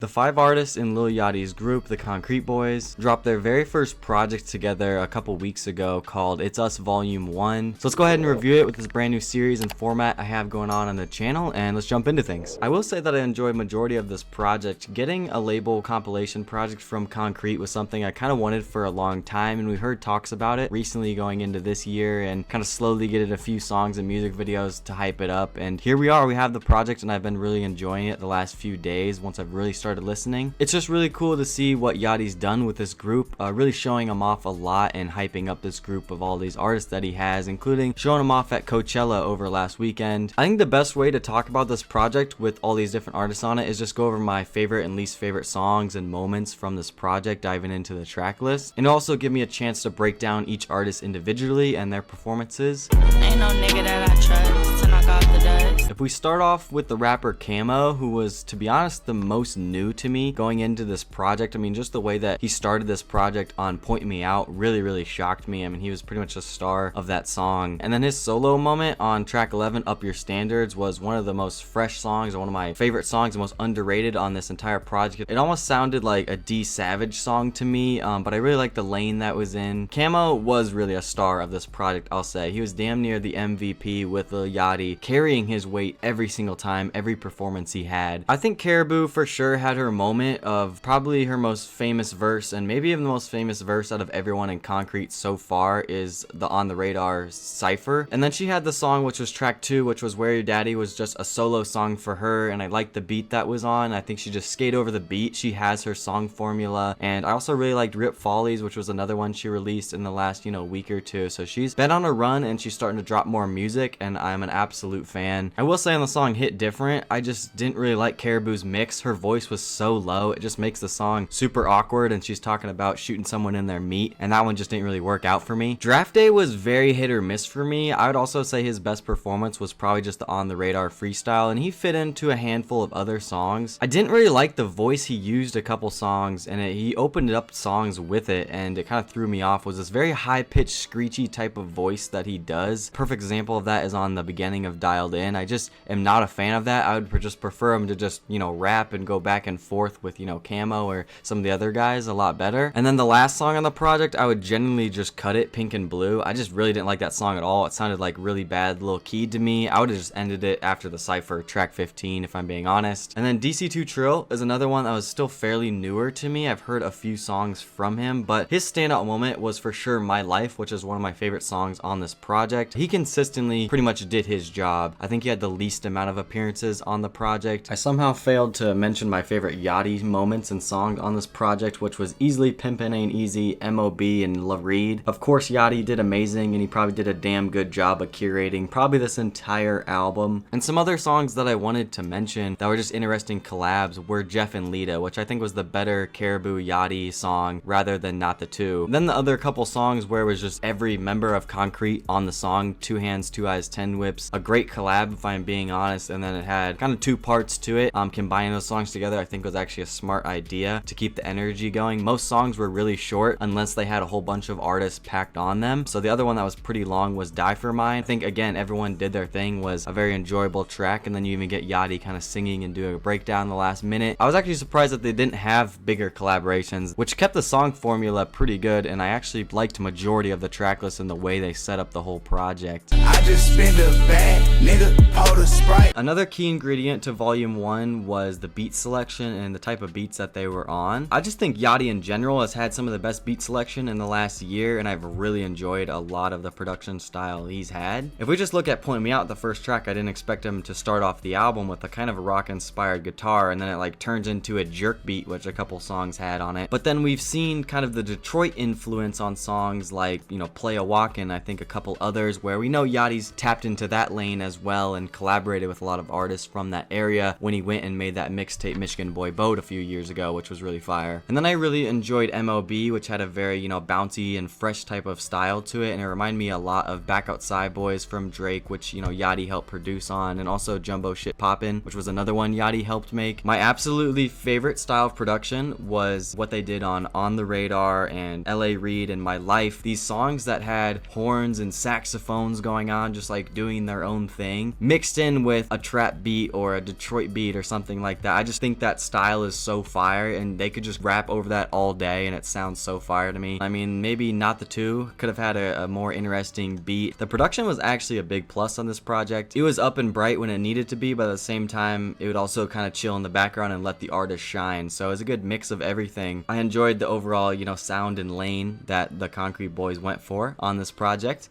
The 5 artists in Lil Yachty's group, the Concrete Boys, dropped their very first project together a couple weeks ago called It's Us Volume 1. So let's go ahead and review it with this brand new series and format I have going on the channel, and let's jump into things. I will say that I enjoyed majority of this project. Getting a label compilation project from Concrete was something I kind of wanted for a long time, and we heard talks about it recently going into this year and kind of slowly getting a few songs and music videos to hype it up. And here we are, we have the project, and I've been really enjoying it the last few days once I've really started listening. It's just really cool to see what Yachty's done with this group, really showing him off a lot and hyping up this group of all these artists that he has, including showing him off at Coachella over last weekend. I think the best way to talk about this project with all these different artists on it is just go over my favorite and least favorite songs and moments from this project, diving into the track list, and also give me a chance to break down each artist individually and their performances. Ain't no nigga that I trust to knock off the dust. If we start off with the rapper Camo, who was, to be honest, the most new to me going into this project. I mean, just the way that he started this project on Point Me Out really shocked me. I mean, he was pretty much a star of that song. And then his solo moment on track 11, Up Your Standards, was one of the most fresh songs and one of my favorite songs, the most underrated on this entire project. It almost sounded like a D Savage song to me, but I really liked the lane that was in. Camo was really a star of this project, I'll say. He was damn near the MVP with Lil Yachty, carrying his weight every single time, every performance he had. I think Caribou for sure had her moment of probably her most famous verse, and maybe even the most famous verse out of everyone in Concrete so far is the On the Radar Cypher. And then she had the song which was track 2, which was Where Your Daddy, was just a solo song for her, and I liked the beat that was on. I think she just skated over the beat. She has her song formula. And I also really liked Rip Follies, which was another one she released in the last week or two. So she's been on a run and she's starting to drop more music, and I'm an absolute fan. I will say on the song Hit Different, I just didn't really like Caribou's mix. Her voice was so low, it just makes the song super awkward, and she's talking about shooting someone in their meat, and that one just didn't really work out for me. Draft Day was very hit or miss for me. I would also say his best performance was probably just the On the Radar freestyle, and he fit into a handful of other songs. I didn't really like the voice he used a couple songs, and he opened up songs with it, and it kind of threw me off. Was this very high-pitched screechy type of voice that he does. Perfect example of that is on the beginning of Dialed In. I just am not a fan of that. I would just prefer him to just rap and go back and forth with Camo or some of the other guys a lot better. And then the last song on the project, I would genuinely just cut it, Pink and Blue. I just really didn't like that song at all. It sounded like really bad little keyed to me. I would have just ended it after the Cypher, track 15, if I'm being honest. And then DC2 Trill is another one that was still fairly newer to me. I've heard a few songs from him, but his standout moment was for sure My Life, which is one of my favorite songs on this project. He consistently pretty much did his job. I think he had the least amount of appearances on the project. I somehow failed to mention my favorite Yachty moments and songs on this project, which was easily Pimpin' Ain't Easy, MOB, and La Reed. Of course, Yachty did amazing, and he probably did a damn good job of curating probably this entire album. And some other songs that I wanted to mention that were just interesting collabs were Jeff and Lita, which I think was the better Caribou Yachty song rather than Not the Two. Then the other couple songs where it was just every member of Concrete on the song, Two Hands, Two Eyes, 10 Whips, a great collab if I'm being honest, and then it had kind of 2 parts to it. Combining those songs together I think was actually a smart idea to keep the energy going. Most songs were really short unless they had a whole bunch of artists packed on them. So the other one that was pretty long was Die For Mine. I think again everyone did their thing, was a very enjoyable track, and then you even get Yachty kind of singing and doing a breakdown in the last minute. I was actually surprised that they didn't have bigger collaborations, which kept the song formula pretty good, and I actually liked majority of the track list and the way they set up the whole project. I just spend a bag, nigga, pour the Sprite. Another key ingredient to Volume 1 was the beat selection and the type of beats that they were on. I just think Yachty in general has had some of the best beat selection in the last year, and I've really enjoyed a lot of the production style he's had. If we just look at Point Me Out, the first track, I didn't expect him to start off the album with a kind of a rock inspired guitar, and then it like turns into a jerk beat, which a couple songs had on it. But then we've seen kind of the Detroit influence on songs like Play a Walkin', I think a couple others, where we know Yachty's tapped into that lane as well and collaborated with a lot of artists from that area when he went and made that mixtape Michigan Boy Boat a few years ago, which was really fire. And then I really enjoyed MOB, which had a very bouncy and fresh type of style to it, and it reminded me a lot of Back Outside Boys from Drake, which Yachty helped produce on, and also Jumbo Shit Poppin', which was another one Yachty helped make. My absolutely favorite style of production was what they did on the Radar and LA Reid and My Life. These songs that had horns and saxophones going on, just like doing their own thing, mixed mixed in with a trap beat or a Detroit beat or something like that. I just think that style is so fire, and they could just rap over that all day and it sounds so fire to me. I mean, maybe Not the Two could have had a more interesting beat. The production was actually a big plus on this project. It was up and bright when it needed to be, but at the same time it would also kind of chill in the background and let the artist shine. So it's a good mix of everything. I enjoyed the overall, you know, sound and lane that the Concrete Boys went for on this project.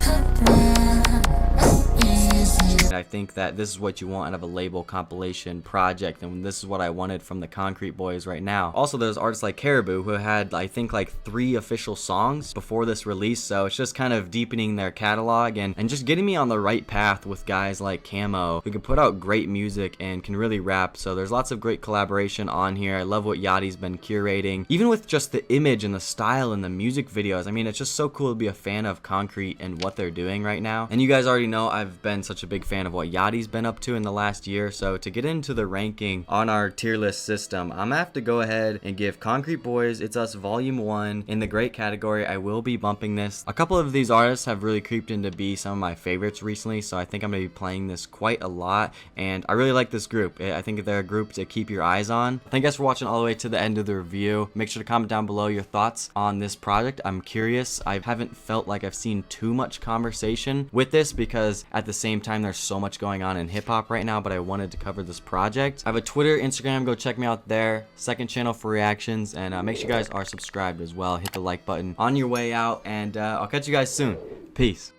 I think that this is what you want out of a label compilation project, and this is what I wanted from the Concrete Boys right now. Also, there's artists like Caribou who had, I think, like 3 official songs before this release, so it's just kind of deepening their catalog and just getting me on the right path with guys like Camo who can put out great music and can really rap. So there's lots of great collaboration on here. I love what Yachty's been curating, even with just the image and the style and the music videos. I mean, it's just so cool to be a fan of Concrete and what they're doing right now. And you guys already know I've been such a big fan of what Yachty's been up to in the last year. So to get into the ranking on our tier list system, I'm gonna have to go ahead and give Concrete Boys It's Us Volume 1 in the great category. I will be bumping this. A couple of these artists have really creeped into be some of my favorites recently, so I think I'm gonna be playing this quite a lot, and I really like this group. I think they're a group to keep your eyes on. Thank you guys for watching all the way to the end of the review. Make sure to comment down below your thoughts on this project. I'm curious. I haven't felt like I've seen too much conversation with this because at the same time there's so much going on in hip-hop right now, but I wanted to cover this project. I have a Twitter, Instagram, go check me out there. Second channel for reactions, and make sure you guys are subscribed as well. Hit the like button on your way out, and I'll catch you guys soon. Peace.